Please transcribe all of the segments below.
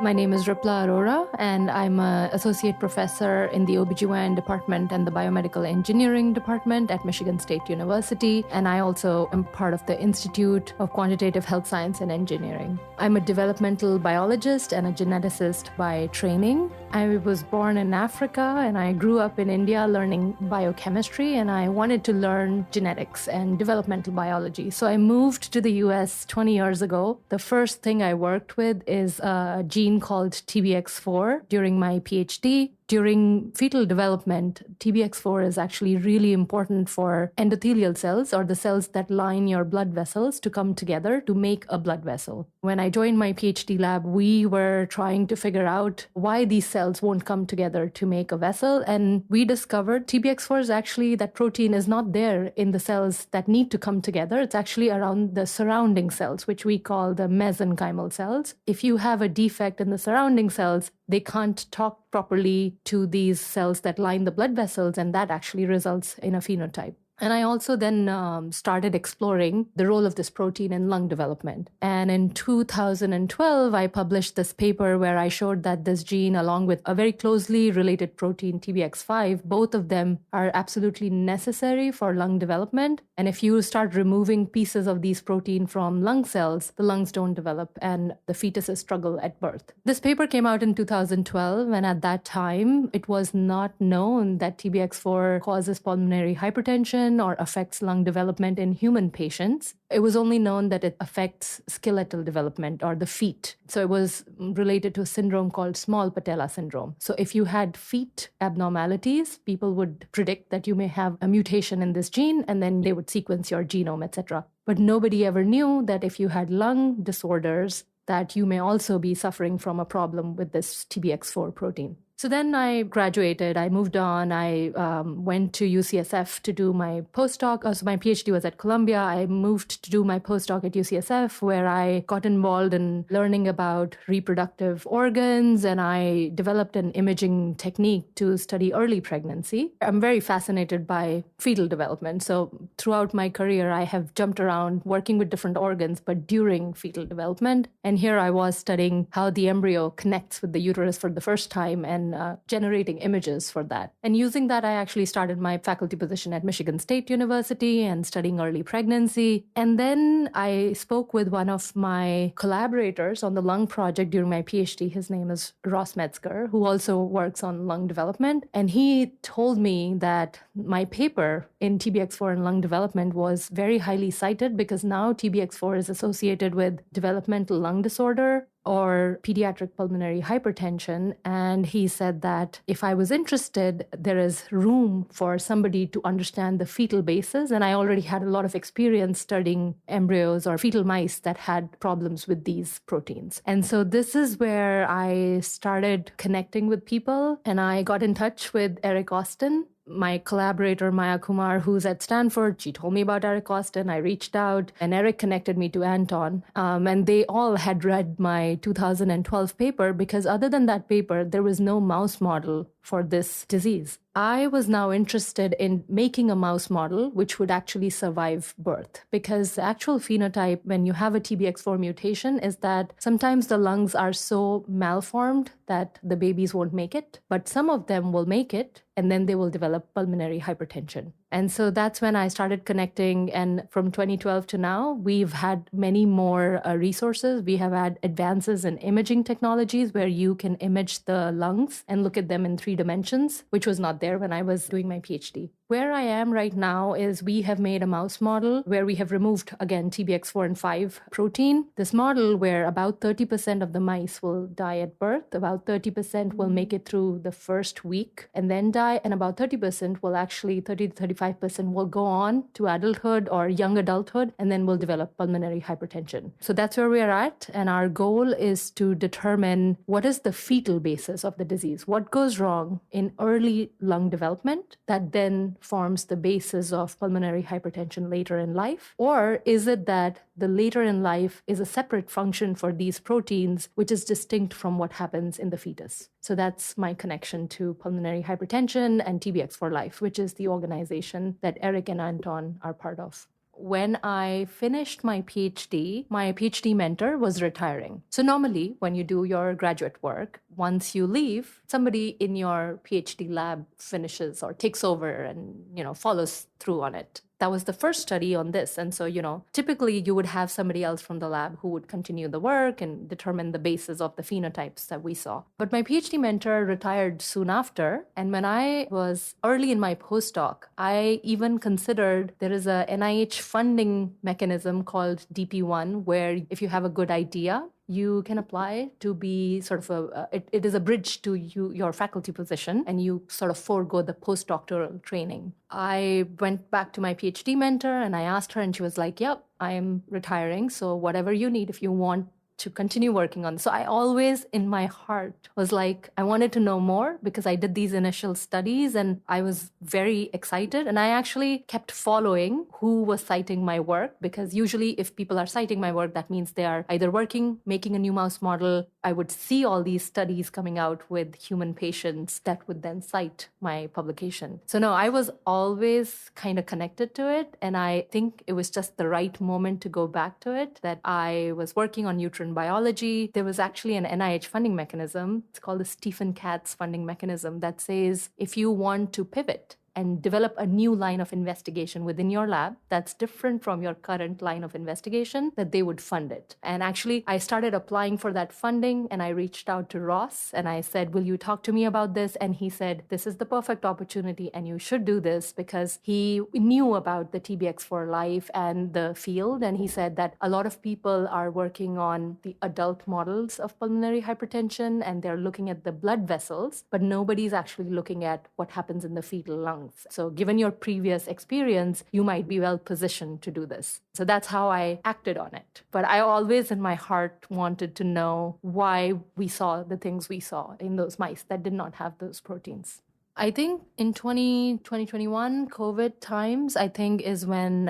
My name is Ripla Arora, and I'm an associate professor in the OBGYN department and the biomedical engineering department at Michigan State University. And I also am part of the Institute of Quantitative Health Science and Engineering. I'm a developmental biologist and a geneticist by training. I was born in Africa and I grew up in India learning biochemistry, and I wanted to learn genetics and developmental biology. So I moved to the US 20 years ago. The first thing I worked with is a gene called TBX4 during my PhD. During fetal development, TBX4 is actually really important for endothelial cells, or the cells that line your blood vessels, to come together to make a blood vessel. When I joined my PhD lab, we were trying to figure out why these cells won't come together to make a vessel. And we discovered TBX4 is actually, that protein is not there in the cells that need to come together. It's actually around the surrounding cells, which we call the mesenchymal cells. If you have a defect in the surrounding cells, they can't talk properly to these cells that line the blood vessels, and that actually results in a phenotype. And I also then started exploring the role of this protein in lung development. And in 2012, I published this paper where I showed that this gene, along with a very closely related protein, TBX5, both of them are absolutely necessary for lung development. And if you start removing pieces of these protein from lung cells, the lungs don't develop and the fetuses struggle at birth. This paper came out in 2012, and at that time, it was not known that TBX4 causes pulmonary hypertension or affects lung development in human patients. It was only known that it affects skeletal development, or the feet. So it was related to a syndrome called small patella syndrome. So if you had feet abnormalities, people would predict that you may have a mutation in this gene, and then they would sequence your genome, etc. But nobody ever knew that if you had lung disorders, that you may also be suffering from a problem with this TBX4 protein. So then I graduated, I moved on, I went to UCSF to do my postdoc. So my PhD was at Columbia. I moved to do my postdoc at UCSF, where I got involved in learning about reproductive organs, and I developed an imaging technique to study early pregnancy. I'm very fascinated by fetal development. So throughout my career, I have jumped around working with different organs, but during fetal development. And here I was studying how the embryo connects with the uterus for the first time, and generating images for that. And using that, I actually started my faculty position at Michigan State University and studying early pregnancy. And then I spoke with one of my collaborators on the lung project during my PhD. His name is Ross Metzger, who also works on lung development. And he told me that my paper in TBX4 and lung development was very highly cited, because now TBX4 is associated with developmental lung disorder or pediatric pulmonary hypertension. And he said that if I was interested, there is room for somebody to understand the fetal basis. And I already had a lot of experience studying embryos or fetal mice that had problems with these proteins. And so this is where I started connecting with people, and I got in touch with Eric Austin. My collaborator, Maya Kumar, who's at Stanford, she told me about Eric Austin. I reached out, and Eric connected me to Anton. And they all had read my 2012 paper, because other than that paper, there was no mouse model for this disease. I was now interested in making a mouse model which would actually survive birth, because the actual phenotype when you have a TBX4 mutation is that sometimes the lungs are so malformed that the babies won't make it, but some of them will make it, and then they will develop pulmonary hypertension. And so that's when I started connecting. And from 2012 to now, we've had many more resources. We have had advances in imaging technologies where you can image the lungs and look at them in 3 dimensions, which was not there when I was doing my PhD. Where I am right now is we have made a mouse model where we have removed, again, TBX4 and 5 protein. This model where about 30% of the mice will die at birth, about 30% will make it through the first week and then die, and about 30% will actually, 30 to 35% will go on to adulthood or young adulthood, and then will develop pulmonary hypertension. So that's where we are at, and our goal is to determine what is the fetal basis of the disease, what goes wrong in early lung development that then forms the basis of pulmonary hypertension later in life? Or is it that the later in life is a separate function for these proteins, which is distinct from what happens in the fetus? So that's my connection to pulmonary hypertension and TBX for Life, which is the organization that Eric and Anton are part of. when I finished my PhD mentor was retiring. So normally when you do your graduate work, once you leave, somebody in your PhD lab finishes or takes over and, follows through on it. That was the first study on this. And so, typically you would have somebody else from the lab who would continue the work and determine the basis of the phenotypes that we saw. But my PhD mentor retired soon after. And when I was early in my postdoc, I even considered there is a NIH funding mechanism called DP1, where if you have a good idea, you can apply to be sort of it is a bridge to your faculty position, and you sort of forego the postdoctoral training. I went back to my PhD mentor and I asked her, and she was like, yep, I'm retiring. So whatever you need, if you want to continue working on. So I always in my heart was like, I wanted to know more because I did these initial studies and I was very excited. And I actually kept following who was citing my work, because usually if people are citing my work, that means they are either working, making a new mouse model. I would see all these studies coming out with human patients that would then cite my publication. So no, I was always kind of connected to it. And I think it was just the right moment to go back to it, that I was working on uterine biology. There was actually an NIH funding mechanism. It's called the Stephen Katz funding mechanism that says if you want to pivot and develop a new line of investigation within your lab that's different from your current line of investigation, that they would fund it. And actually, I started applying for that funding and I reached out to Ross and I said, will you talk to me about this? And he said, this is the perfect opportunity and you should do this, because he knew about the TBX for Life and the field. And he said that a lot of people are working on the adult models of pulmonary hypertension and they're looking at the blood vessels, but nobody's actually looking at what happens in the fetal lung. So given your previous experience, you might be well positioned to do this. So that's how I acted on it. But I always in my heart wanted to know why we saw the things we saw in those mice that did not have those proteins. I think in 2021, COVID times, I think is when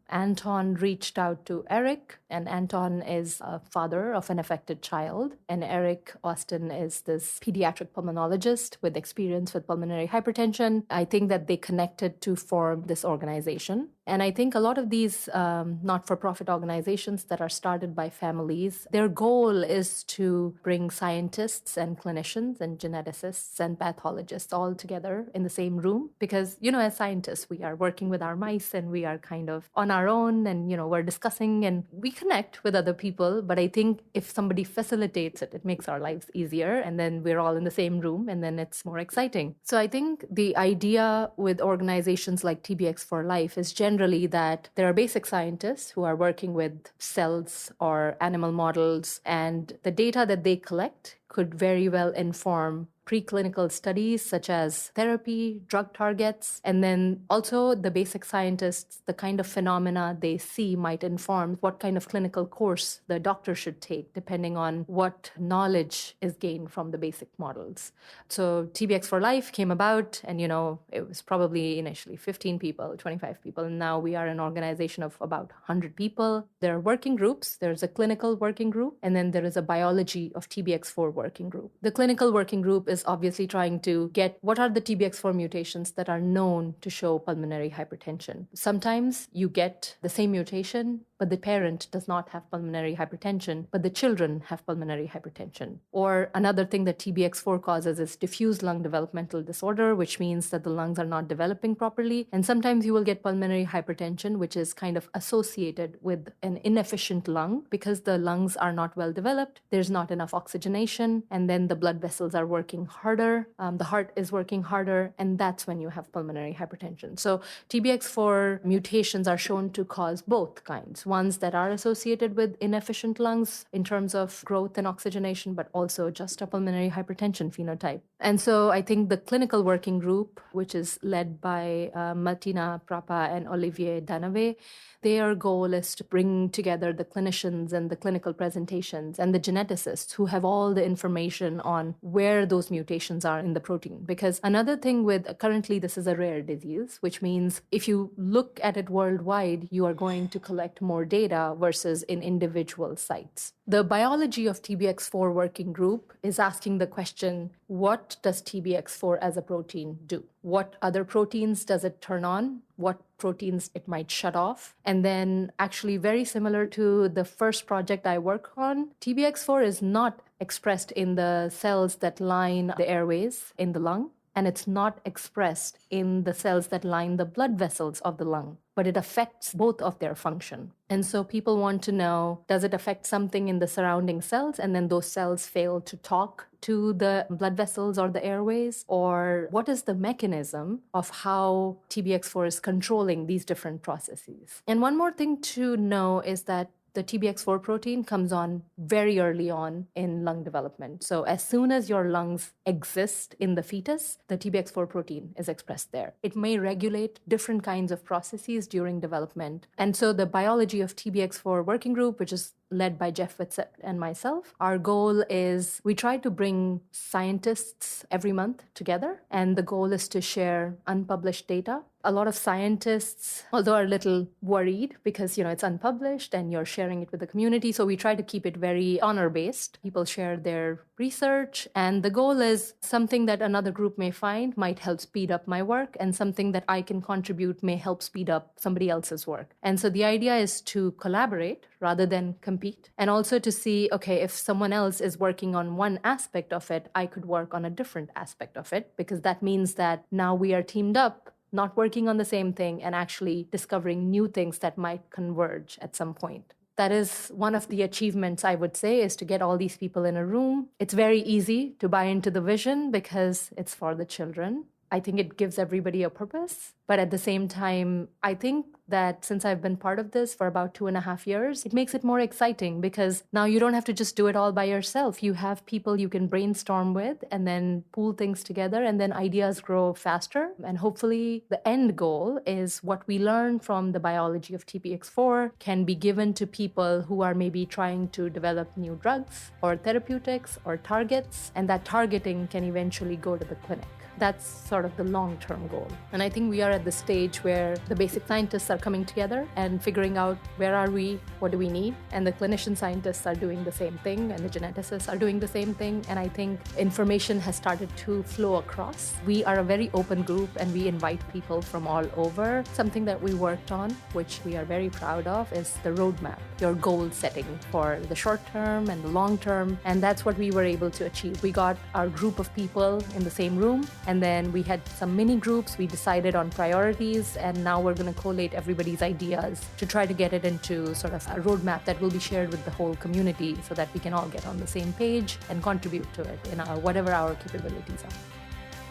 Anton reached out to Eric, and Anton is a father of an affected child. And Eric Austin is this pediatric pulmonologist with experience with pulmonary hypertension. I think that they connected to form this organization. And I think a lot of these not-for-profit organizations that are started by families, their goal is to bring scientists and clinicians and geneticists and pathologists all together in the same room. Because, as scientists, we are working with our mice and we are kind of on our own and, we're discussing and we connect with other people. But I think if somebody facilitates it, it makes our lives easier. And then we're all in the same room and then it's more exciting. So I think the idea with organizations like TBX for Life is generally that there are basic scientists who are working with cells or animal models, and the data that they collect could very well inform preclinical studies such as therapy, drug targets, and then also the basic scientists, the kind of phenomena they see might inform what kind of clinical course the doctor should take, depending on what knowledge is gained from the basic models. So TBX for Life came about, and it was probably initially 15 people, 25 people, and now we are an organization of about 100 people. There are working groups. There's a clinical working group, and then there is a biology of TBX4 working group. The clinical working group is obviously trying to get what are the TBX4 mutations that are known to show pulmonary hypertension. Sometimes you get the same mutation, but the parent does not have pulmonary hypertension, but the children have pulmonary hypertension. Or another thing that TBX4 causes is diffuse lung developmental disorder, which means that the lungs are not developing properly. And sometimes you will get pulmonary hypertension, which is kind of associated with an inefficient lung because the lungs are not well developed. There's not enough oxygenation, and then the blood vessels are working harder. The heart is working harder, and that's when you have pulmonary hypertension. So TBX4 mutations are shown to cause both kinds. Ones that are associated with inefficient lungs in terms of growth and oxygenation, but also just a pulmonary hypertension phenotype. And so I think the clinical working group, which is led by Martina Prapa and Olivier Danave, their goal is to bring together the clinicians and the clinical presentations and the geneticists who have all the information on where those mutations are in the protein. Because another thing with currently this is a rare disease, which means if you look at it worldwide, you are going to collect more more data versus in individual sites. The biology of TBX4 working group is asking the question, what does TBX4 as a protein do? What other proteins does it turn on? What proteins it might shut off? And then actually very similar to the first project I work on, TBX4 is not expressed in the cells that line the airways in the lung, and it's not expressed in the cells that line the blood vessels of the lung, but it affects both of their function. And so people want to know, does it affect something in the surrounding cells and then those cells fail to talk to the blood vessels or the airways? Or what is the mechanism of how TBX4 is controlling these different processes? And one more thing to know is that the TBX4 protein comes on very early on in lung development. So as soon as your lungs exist in the fetus, the TBX4 protein is expressed there. It may regulate different kinds of processes during development. And so the biology of TBX4 working group, which is led by Jeff Whitsett and myself, our goal is we try to bring scientists every month together, and the goal is to share unpublished data. A lot of scientists, although are a little worried because, it's unpublished and you're sharing it with the community. So we try to keep it very honor-based. People share their research, and the goal is something that another group may find might help speed up my work, and something that I can contribute may help speed up somebody else's work. And so the idea is to collaborate rather than compete, and also to see, okay, if someone else is working on one aspect of it, I could work on a different aspect of it, because that means that now we are teamed up, not working on the same thing and actually discovering new things that might converge at some point. That is one of the achievements, I would say, is to get all these people in a room. It's very easy to buy into the vision because it's for the children. I think it gives everybody a purpose. But at the same time, I think that since I've been part of this for about 2.5 years, it makes it more exciting because now you don't have to just do it all by yourself. You have people you can brainstorm with and then pool things together, and then ideas grow faster. And hopefully the end goal is what we learn from the biology of TBX4 can be given to people who are maybe trying to develop new drugs or therapeutics or targets, and that targeting can eventually go to the clinic. That's sort of the long-term goal. And I think we are at the stage where the basic scientists are coming together and figuring out where are we, what do we need, and the clinician scientists are doing the same thing, and the geneticists are doing the same thing. And I think information has started to flow across. We are a very open group and we invite people from all over. Something that we worked on, which we are very proud of, is the roadmap, your goal setting for the short term and the long term. And that's what we were able to achieve. We got our group of people in the same room, and then we had some mini groups. We decided on priorities, and now we're going to collate everybody's ideas to try to get it into sort of a roadmap that will be shared with the whole community so that we can all get on the same page and contribute to it in whatever our capabilities are.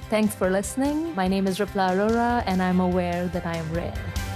Thanks for listening. My name is Ripla Arora, and I'm aware that I am rare.